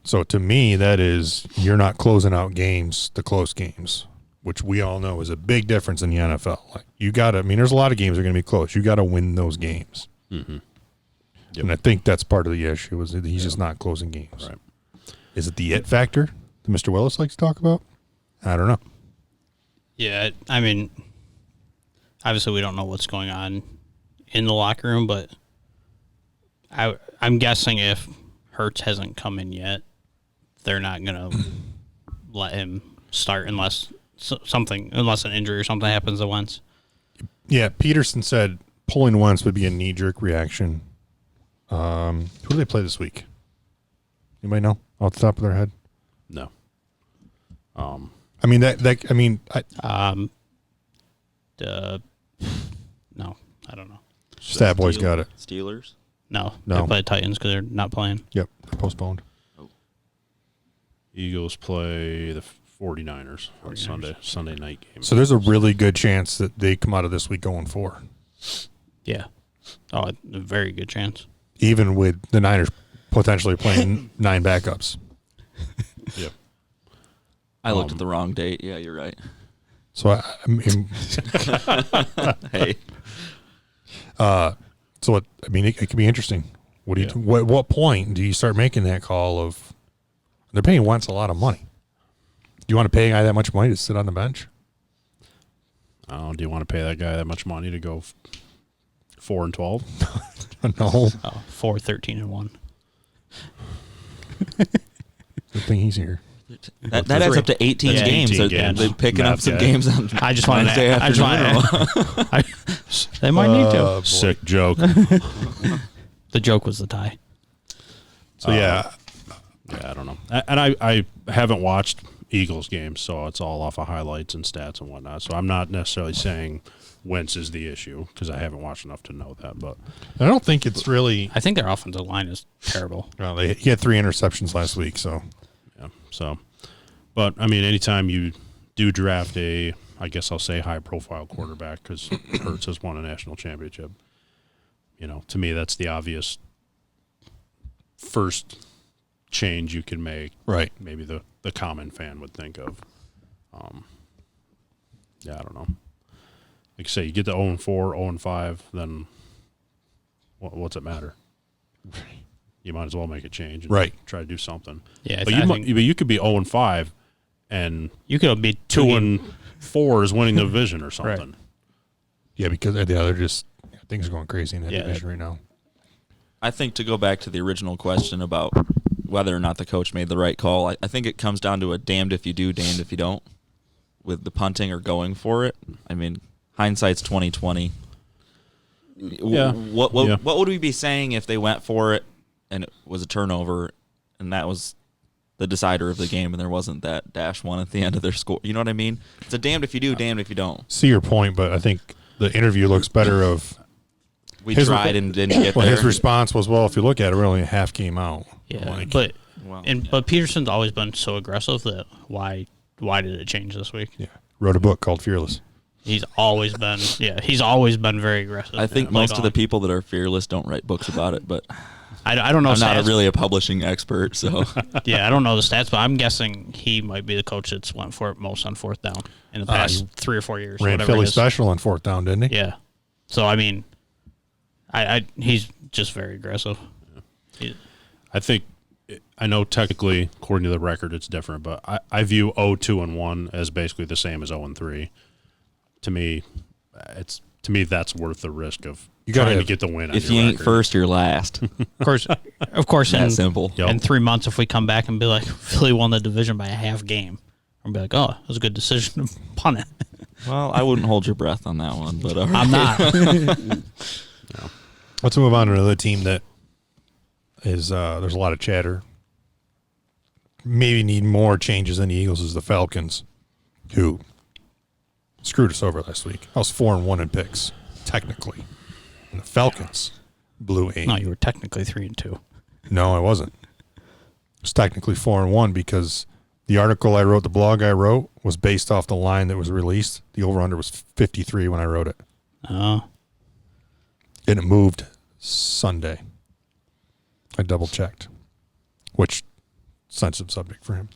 So to me, that is you're not closing out games, the close games, which we all know is a big difference in the NFL. Like there's a lot of games that are going to be close. You got to win those games. Mm-hmm. Yep. And I think that's part of the issue is that he's just not closing games. Right. Is it the it factor that Mr. Willis likes to talk about? I don't know. yeah, I mean, obviously we don't know what's going on in the locker room, but I'm guessing if Hurts hasn't come in yet, they're not going to let him start unless an injury or something happens to Wentz. Yeah, Peterson said pulling Wentz would be a knee-jerk reaction. Who do they play this week? Anybody know off the top of their head? No. No, I don't know. Stat Boy's got it. Steelers? No, No. they play the Titans because they're not playing. Yep, they're postponed. Eagles play the 49ers on Sunday night game. So there's a really good chance that they come out of this week going 4. Yeah. Oh, a very good chance. Even with the Niners potentially playing 9 backups. Yep. I looked at the wrong date. Yeah, you're right. So I mean, Hey. it could be interesting. What point do you start making that call of they're paying Wentz a lot of money? Do you want to pay a guy that much money to sit on the bench? Do you want to pay that guy that much money to go 4-12? No. 4-13-1. Good thing he's here. That adds up to 18 Yeah, games. 18 games. They're picking up Math some guy. games on I just wanted Wednesday to. I just afternoon. wanted to. They might need to. Boy. Sick joke. The joke was the tie. So yeah, Yeah, I don't know. And I haven't watched Eagles games, so it's all off of highlights and stats and whatnot. So I'm not necessarily saying Wentz is the issue because I haven't watched enough to know that. But I don't think it's really. I think their offensive line is terrible. Well, he had 3 interceptions last week, so yeah, but I mean, anytime you do draft I guess I'll say high-profile quarterback because Hurts has won a national championship. To me, that's the obvious first change you can make. right. Maybe the common fan would think of. I don't know. Like I say, you get to 0-4, 0-5, then what's it matter? You might as well make a change and Right. try to do something. Yeah, But I think you could be 0-5 and you could be 2-4 is winning the division or something. Yeah, because they're just things are going crazy in that Yeah. division right now. I think to go back to the original question about whether or not the coach made the right call, I think it comes down to a damned if you do, damned if you don't with the punting or going for it. I mean, hindsight's 20/20. Yeah. What would we be saying if they went for it and it was a turnover and that was the decider of the game and there wasn't that -1 at the end of their score? You know what I mean? It's a damned if you do, damned if you don't. See your point, but I think the interview looks better of We tried and didn't get well, there. his response was, well, if you look at it, we're only a half game out. Yeah, Like, but Well, Peterson's always been so aggressive that why why did it change this week? Yeah. Wrote a book called Fearless. He's always been very aggressive. I think most of the people that are fearless don't write books about it, but I don't know. I'm not stats. really a publishing expert, so Yeah, I don't know the stats, but I'm guessing he might be the coach that's went for it most on fourth down in the past 3 or 4 years. Ran whatever Philly it is. special on fourth down, didn't he? Yeah. So I mean, he's just very aggressive. I think I know technically, according to the record, it's different, but I view 0-2-1 as basically the same as 0-3. To me, that's worth the risk of trying to get the win. If you ain't first, you're last. Of course, That simple. In 3 months, if we come back and be like, Philly won the division by a half game, I'll be like, oh, it was a good decision to punt it. Well, I wouldn't hold your breath on that one, but all right. I'm not. Let's move on to another team that is there's a lot of chatter. Maybe need more changes than the Eagles is the Falcons, who screwed us over last week. I was 4-1 in picks, technically. And the Falcons blew 8. No, you were technically 3-2. No, I wasn't. It was technically 4-1 because the article I wrote, the blog I wrote, was based off the line that was released. The over-under was 53 when I wrote it. Oh. And it moved Sunday. I double-checked, which sensitive subject for him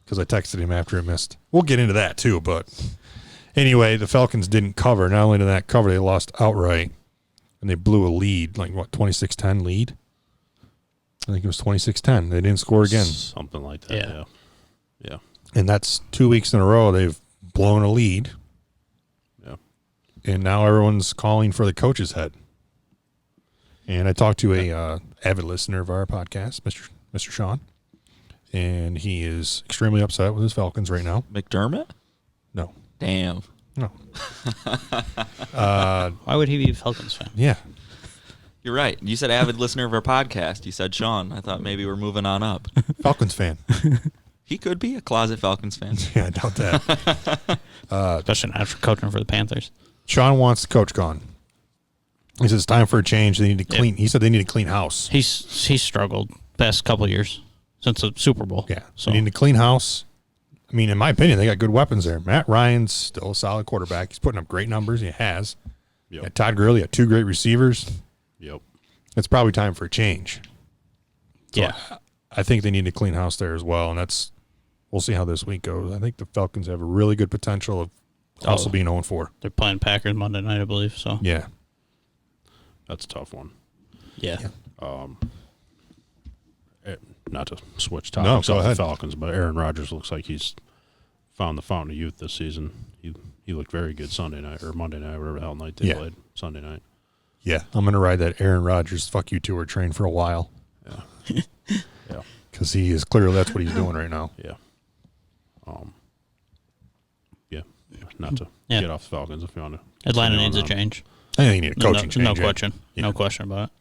because I texted him after it missed. We'll get into that too, but anyway, the Falcons didn't cover. Not only did that cover, they lost outright, and they blew a lead, like what, 26-10 lead? I think it was 26-10. They didn't score again. Something like that, yeah. And that's 2 weeks in a row they've blown a lead. Yeah. And now everyone's calling for the coach's head. And I talked to a avid listener of our podcast, Mr. Sean, and he is extremely upset with his Falcons right now. McDermott? No. Damn. No. Why would he be a Falcons fan? Yeah. You're right. You said avid listener of our podcast. You said Sean. I thought maybe we're moving on up. Falcons fan. He could be a closet Falcons fan. Yeah, I doubt that. Especially after coaching for the Panthers. Sean wants the coach gone. He says it's time for a change. They need to clean. He said they need a clean house. He's struggled past couple of years since the Super Bowl. Yeah. So They need a clean house. I mean, in my opinion, they got good weapons there. Matt Ryan's still a solid quarterback. He's putting up great numbers. He has. Yep. Yeah, Todd Gurley had 2 great receivers. Yep. It's probably time for a change. So yeah. I think they need a clean house there as well, and we'll see how this week goes. I think the Falcons have a really good potential of also being 0-4. They're playing Packers Monday night, I believe. So Yeah. That's a tough one. yeah. Not to switch No, topics go off the ahead. Falcons, but Aaron Rodgers looks like he's found the fountain of youth this season. He looked very good Sunday night or Monday night, whatever the hell night they played. Sunday night. Yeah. I'm going to ride that Aaron Rodgers fuck you tour train for a while Yeah. Yeah. because he is clearly that's what he's doing right now. Yeah. Yeah. Not to Yeah. get off the Falcons if you want to. Atlanta needs a change. I think you need a coaching change. No yeah. question. Yeah. No question about it.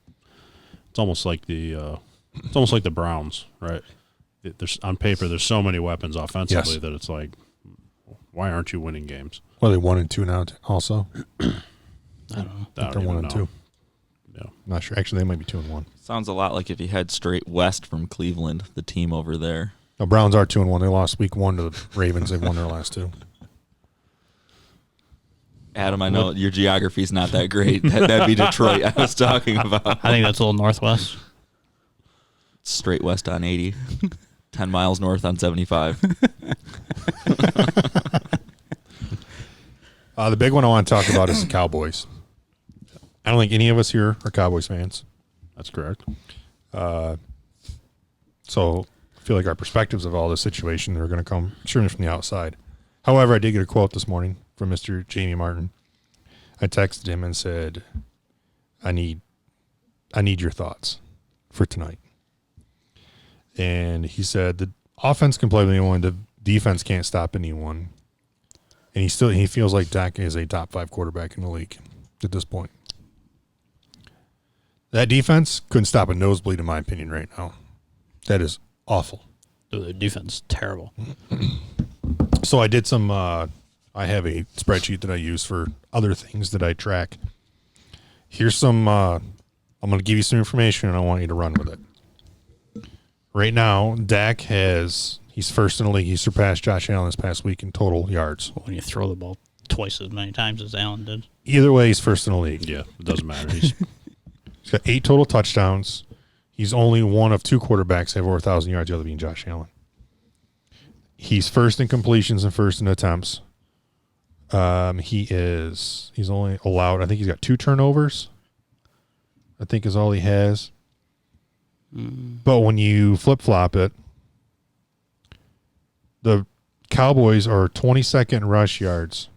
It's almost like the Browns, right? There's on paper there's so many weapons offensively Yes. that it's like, why aren't you winning games? Well, they 1-2 now also. I don't know. I don't They're even 1-2. know. Yeah. I'm not sure. Actually, they might be 2-1. Sounds a lot like if you head straight west from Cleveland, the team over there. No, Browns are 2-1. They lost week 1 to the Ravens. They've won their last 2. Adam, I know your geography's not that great. That'd be Detroit I was talking about. I think that's a little northwest. Straight west on 80. 10 miles north on 75. The big one I want to talk about is the Cowboys. I don't think any of us here are Cowboys fans. That's correct. So I feel like our perspectives of all this situation are going to come extremely from the outside. However, I did get a quote this morning from Mr. Jamie Martin. I texted him and said, I need your thoughts for tonight. And he said the offense can play with anyone, the defense can't stop anyone. And he feels like Dak is a top 5 quarterback in the league at this point. That defense couldn't stop a nosebleed, in my opinion, right now. That is awful. Dude, the defense is terrible. So I did some. I have a spreadsheet that I use for other things that I track. Here's some. I'm going to give you some information, and I want you to run with it. Right now, Dak has He's first in the league. He surpassed Josh Allen this past week in total yards. When you throw the ball twice as many times as Allen did. Either way, he's first in the league. Yeah, it doesn't matter. He's got 8 total touchdowns. He's only one of 2 quarterbacks that have over 1,000 yards, the other being Josh Allen. He's first in completions and first in attempts. He's only allowed, I think he's got 2 turnovers, I think is all he has. But when you flip-flop it, the Cowboys are 22nd in rush yards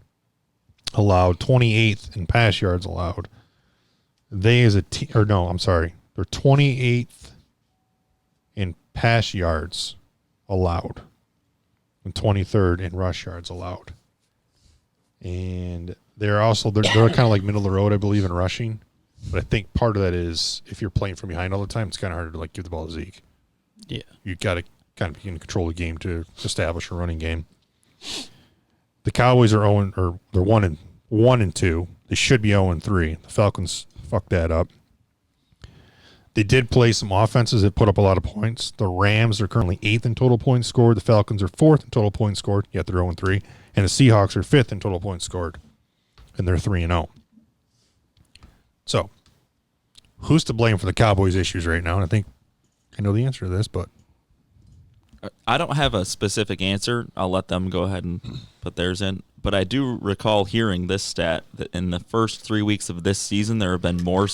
allowed, 28th in pass yards allowed. They as a team, or no, I'm sorry, they're 28th in pass yards allowed and 23rd in rush yards allowed. And they're kind of like middle of the road, I believe, in rushing. But I think part of that is if you're playing from behind all the time, it's kind of harder to like give the ball to Zeke. Yeah, You got to kind of be in control of the game to establish a running game. The Cowboys are 1-2. They should be 0-3. The Falcons fucked that up. They did play some offenses that put up a lot of points. The Rams are currently 8th in total points scored. The Falcons are 4th in total points scored, yet they're 0-3. And the Seahawks are 5th in total points scored, and they're 3-0. So, who's to blame for the Cowboys' issues right now? And I think I know the answer to this, but I don't have a specific answer. I'll let them go ahead and put theirs in. But I do recall hearing this stat that in the first 3 weeks of this season, there have been more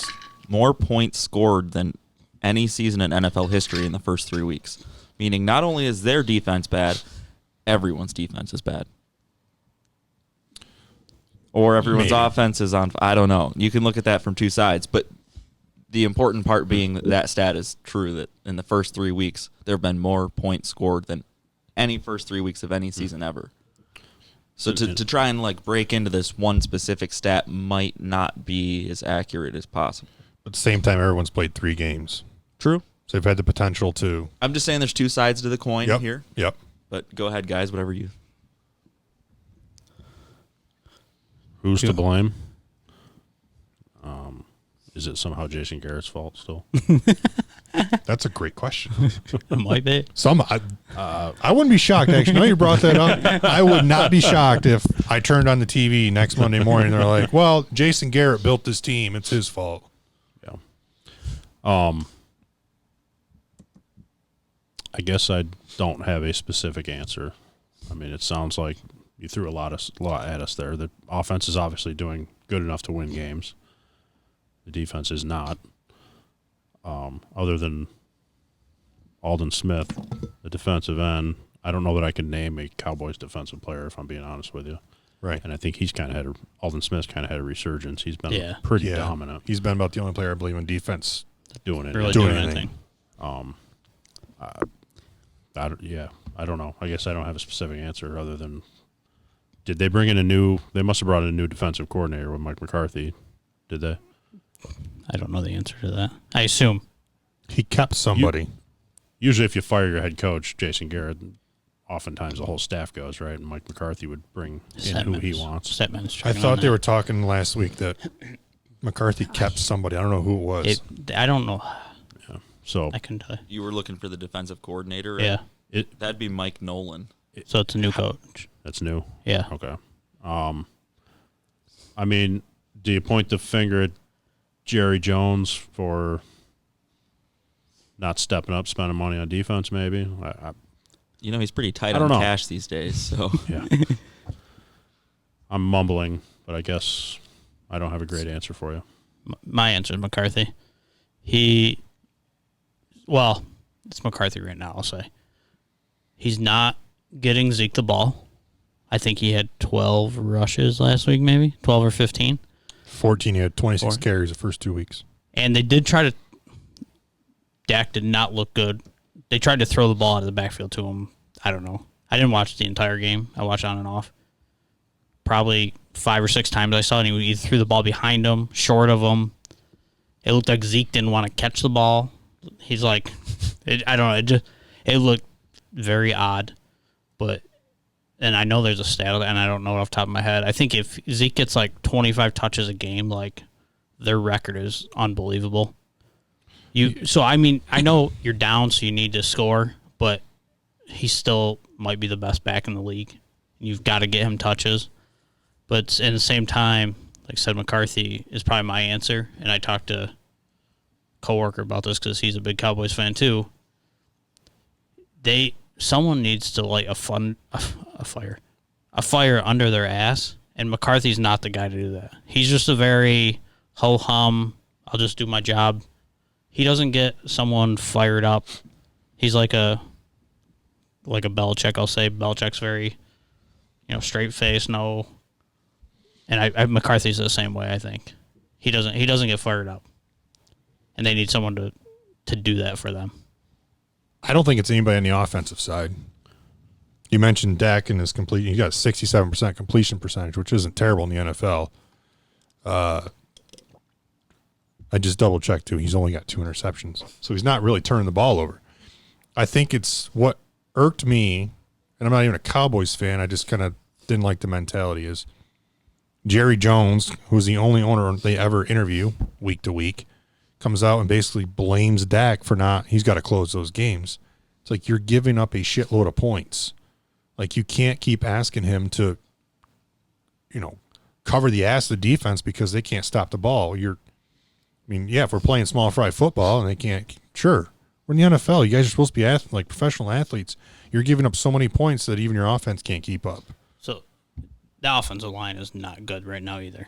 points scored than any season in NFL history in the first 3 weeks. Meaning not only is their defense bad, everyone's defense is bad. Or everyone's offense is on. I don't know. You can look at that from 2 sides. But the important part being that stat is true, that in the first 3 weeks, there have been more points scored than any first 3 weeks of any season ever. So to try and like break into this one specific stat might not be as accurate as possible. at the same time, everyone's played 3 games. True. So they've had the potential to. I'm just saying there's 2 sides to the coin here. Yep. But go ahead, guys, whatever you. Who's to blame? Is it somehow Jason Garrett's fault still? That's a great question. It might be. I wouldn't be shocked, actually. Now you brought that up. I would not be shocked if I turned on the TV next Monday morning and they're like, well, Jason Garrett built this team. It's his fault. Yeah. I guess I don't have a specific answer. I mean, it sounds like you threw a lot at us there. The offense is obviously doing good enough to win games. The defense is not. Other than Aldon Smith, the defensive end, I don't know that I can name a Cowboys defensive player, if I'm being honest with you. Right. And I think Aldon Smith's kind of had a resurgence. He's been pretty dominant. He's been about the only player, I believe, in defense doing it. Really doing anything. I don't know. I guess I don't have a specific answer other than did they bring in they must have brought in a new defensive coordinator with Mike McCarthy, did they? I don't know the answer to that. I assume. he kept somebody. Usually if you fire your head coach, Jason Garrett, oftentimes the whole staff goes, right? And Mike McCarthy would bring in who he wants. I thought they were talking last week that McCarthy kept somebody. I don't know who it was. I don't know. Yeah. So I couldn't tell you. You were looking for the defensive coordinator? Yeah. That'd be Mike Nolan. So it's a new coach. That's new? Yeah. Okay. I mean, do you point the finger at Jerry Jones for not stepping up, spending money on defense maybe? He's pretty tight on cash these days. So yeah. I'm mumbling, but I guess I don't have a great answer for you. My answer is McCarthy. It's McCarthy right now, I'll say. He's not getting Zeke the ball. I think he had 12 rushes last week, maybe 12 or 15. 14. He had 26 carries the first 2 weeks. And they did try to. Dak did not look good. They tried to throw the ball out of the backfield to him. I don't know. I didn't watch the entire game. I watched on and off. Probably 5 or 6 times I saw it. And he either threw the ball behind him, short of him. It looked like Zeke didn't want to catch the ball. He's like, I don't know. It looked very odd. And I know there's a stat, and I don't know it off the top of my head. I think if Zeke gets like 25 touches a game, like their record is unbelievable. I know you're down, so you need to score, but he still might be the best back in the league. You've got to get him touches. But at the same time, like I said, McCarthy is probably my answer. And I talked to a coworker about this because he's a big Cowboys fan too. Someone needs to light a fire under their ass, and McCarthy's not the guy to do that. He's just a very ho-hum, I'll just do my job. He doesn't get someone fired up. He's like a Belichick, I'll say. Belichick's very, straight face, no. And McCarthy's the same way, I think. He doesn't get fired up. And they need someone to do that for them. I don't think it's anybody on the offensive side. You mentioned Dak and his complete. He got a 67% completion percentage, which isn't terrible in the NFL. I just double checked too. He's only got 2 interceptions, so he's not really turning the ball over. I think it's what irked me, and I'm not even a Cowboys fan. I just kind of didn't like the mentality. Is Jerry Jones, who's the only owner they ever interview week to week, comes out and basically blames Dak for he's got to close those games. It's like you're giving up a shitload of points. Like you can't keep asking him to, cover the ass of the defense because they can't stop the ball. If we're playing small fry football and they can't, sure. We're in the NFL. You guys are supposed to be like professional athletes. You're giving up so many points that even your offense can't keep up. So the offensive line is not good right now either.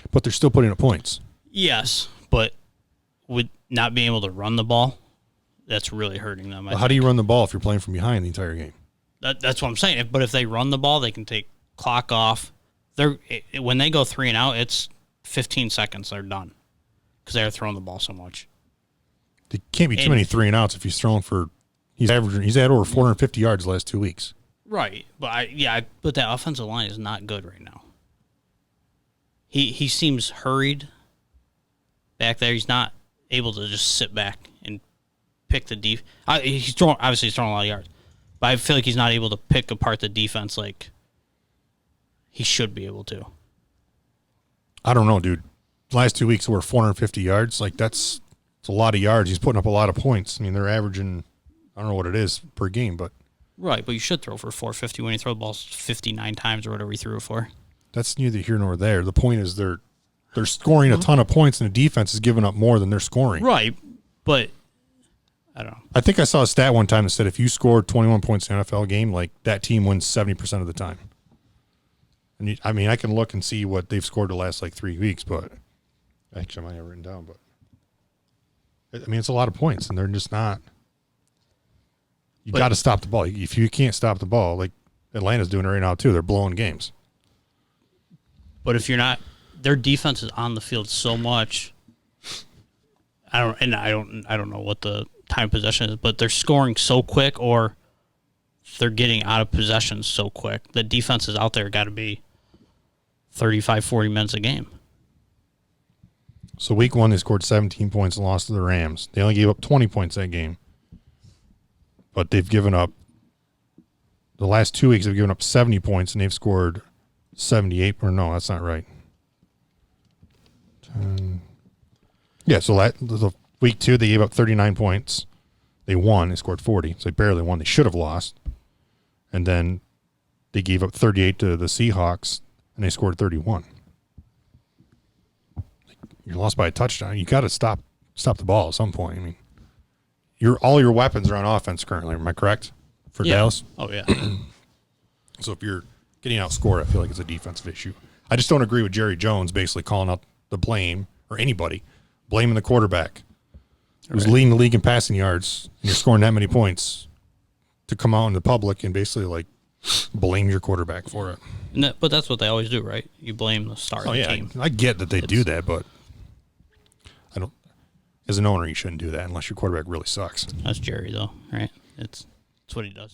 But they're still putting up points. Yes, but with not being able to run the ball, that's really hurting them. How do you run the ball if you're playing from behind the entire game? That's what I'm saying. But if they run the ball, they can take clock off. When they go 3 and out, it's 15 seconds. They're done because they're throwing the ball so much. There can't be too many 3 and outs if he's throwing for. He's had over 450 yards the last 2 weeks. Right, but but that offensive line is not good right now. He seems hurried back there. He's not able to just sit back and pick the defense. He's throwing a lot of yards, but I feel like he's not able to pick apart the defense like he should be able to. I don't know, dude. Last 2 weeks were 450 yards. Like it's a lot of yards. He's putting up a lot of points. I mean, they're averaging, I don't know what it is per game, but right. But you should throw for 450 when you throw the ball 59 times or whatever he threw it for. That's neither here nor there. The point is they're scoring a ton of points and the defense is giving up more than they're scoring. Right, but I don't know. I think I saw a stat one time that said if you scored 21 points in an NFL game, like that team wins 70% of the time. And I can look and see what they've scored the last 3 weeks, but actually I might have written down, but it's a lot of points and they're just not. You got to stop the ball. If you can't stop the ball, like Atlanta's doing it right now too, they're blowing games. But if you're not, their defense is on the field so much. I don't know what the time possession is, but they're scoring so quick or they're getting out of possession so quick. The defense is out there got to be 35, 40 minutes a game. So week 1, they scored 17 points and lost to the Rams. They only gave up 20 points that game. But they've given up, the last 2 weeks, they've given up 70 points and they've scored 78. Or no, that's not right. Yeah, so the week 2, they gave up 39 points. They won. They scored 40. So they barely won. They should have lost. And then they gave up 38 to the Seahawks, and they scored 31. You lost by a touchdown. You got to stop the ball at some point. I mean, all your weapons are on offense currently. Am I correct? For Dallas? Oh, yeah. So if you're getting outscored, I feel like it's a defensive issue. I just don't agree with Jerry Jones basically calling out the blame, or anybody, blaming the quarterback who's leading the league in passing yards, and you're scoring that many points to come out in the public and basically blame your quarterback for it. But that's what they always do, right? You blame the star of the team. I get that they do that, but I don't. As an owner, you shouldn't do that unless your quarterback really sucks. That's Jerry, though, right? It's what he does.